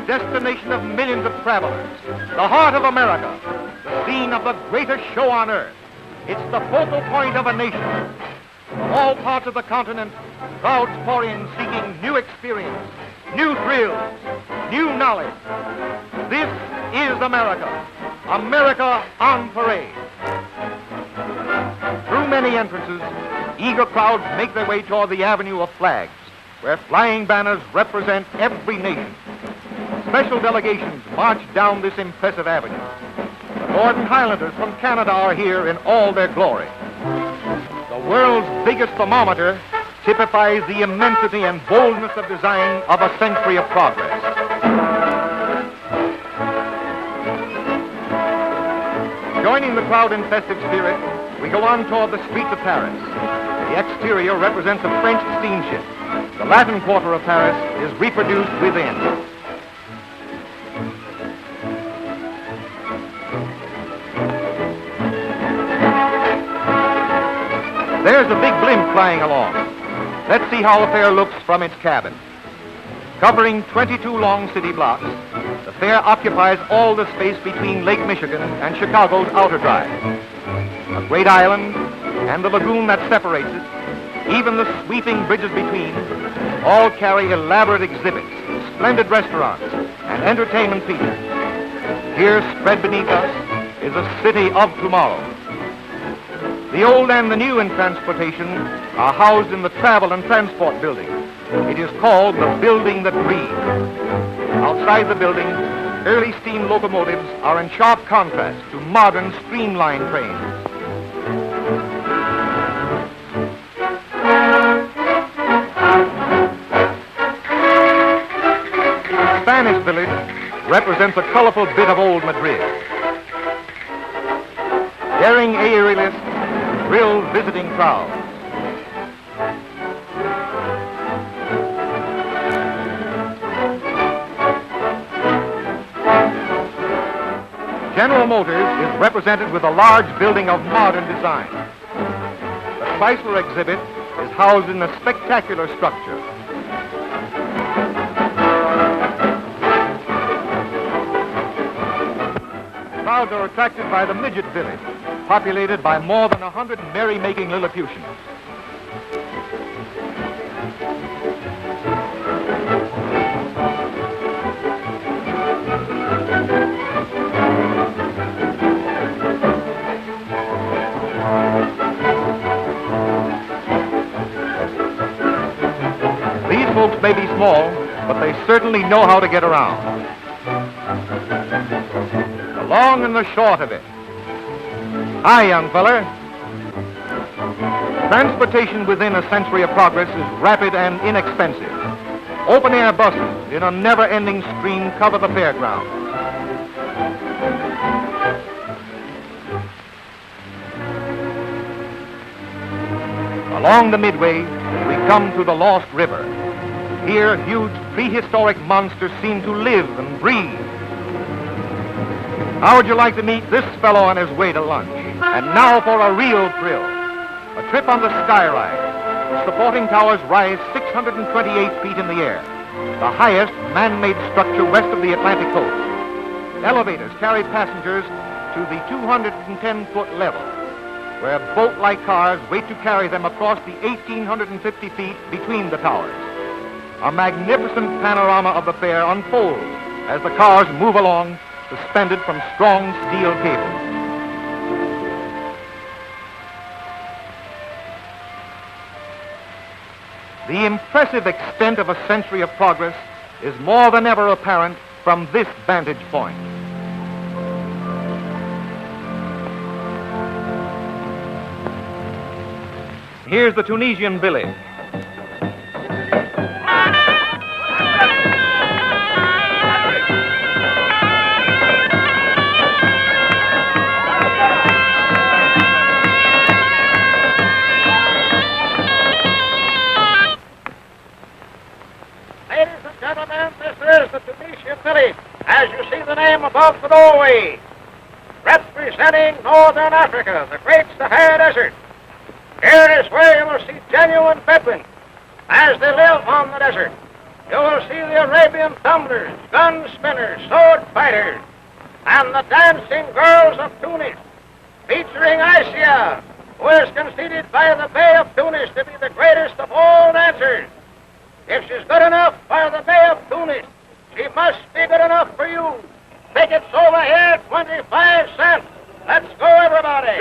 destination of millions of travelers, the heart of America, the scene of the greatest show on earth. It's the focal point of a nation. From all parts of the continent, crowds pour in seeking new experience, new thrills, new knowledge. This is America. America on parade. Through many entrances, eager crowds make their way toward the Avenue of Flags, where flying banners represent every nation. Special delegations march down this impressive avenue. The Gordon Highlanders from Canada are here in all their glory. The world's biggest thermometer typifies the immensity and boldness of design of a century of progress. Joining the crowd in festive spirit, we go on toward the streets of Paris. The exterior represents a French steamship. The Latin Quarter of Paris is reproduced within. There's a big blimp flying along. Let's see how the fair looks from its cabin. Covering 22 long city blocks, the fair occupies all the space between Lake Michigan and Chicago's Outer Drive. A great island and the lagoon that separates it, even the sweeping bridges between, all carry elaborate exhibits, splendid restaurants, and entertainment features. Here, spread beneath us, is a city of tomorrow. The old and the new in transportation are housed in the Travel and Transport Building. It is called the Building That Breathes. Outside the building, early steam locomotives are in sharp contrast to modern streamlined trains. Spanish Village represents a colorful bit of old Madrid. Daring aerialists thrill visiting crowds. General Motors is represented with a large building of modern design. The Chrysler exhibit is housed in a spectacular structure. Crowds are attracted by the Midget Village, populated by more than 100 merry-making Lilliputians. These folks may be small, but they certainly know how to get around. The long and the short of it. Hi, young feller. Transportation within a century of progress is rapid and inexpensive. Open-air buses in a never-ending stream cover the fairgrounds. Along the Midway, we come to the Lost River. Here, huge prehistoric monsters seem to live and breathe. How would you like to meet this fellow on his way to lunch? And now for a real thrill. A trip on the Sky Ride. The supporting towers rise 628 feet in the air, the highest man-made structure west of the Atlantic coast. Elevators carry passengers to the 210-foot level, where boat-like cars wait to carry them across the 1,850 feet between the towers. A magnificent panorama of the fair unfolds as the cars move along, suspended from strong steel cables. The impressive extent of a century of progress is more than ever apparent from this vantage point. Here's the Tunisian village. The Tunisian village, as you see the name above the doorway, representing Northern Africa, the Great Sahara Desert. Here is where you will see genuine Bedouins as they live on the desert. You will see the Arabian tumblers, gun spinners, sword fighters, and the dancing girls of Tunis, featuring Asia, who is conceded by the Bey of Tunis to be the greatest of all dancers. If she's good enough for the Bey of Tunis, she must be good enough for you. Tickets over here, 25 cents. Let's go, everybody.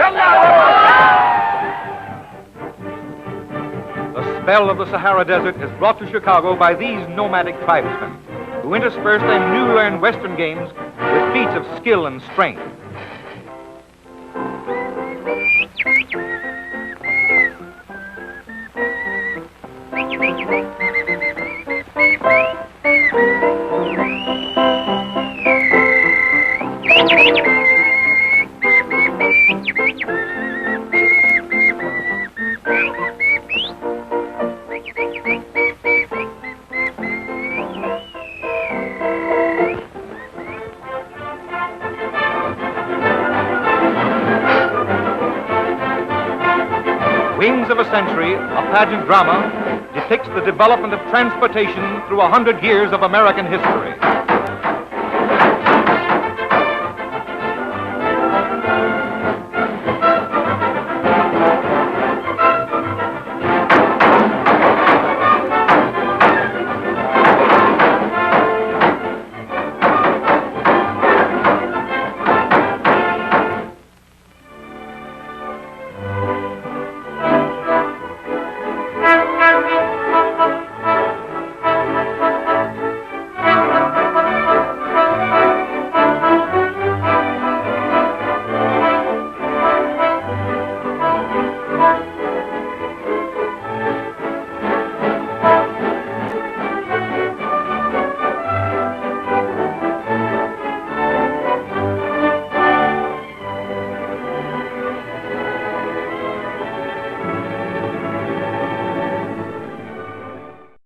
The spell of the Sahara Desert is brought to Chicago by these nomadic tribesmen, who intersperse their newly learned Western games with feats of skill and strength. Wings of a Century, a pageant drama, depicts the development of transportation through 100 years of American history.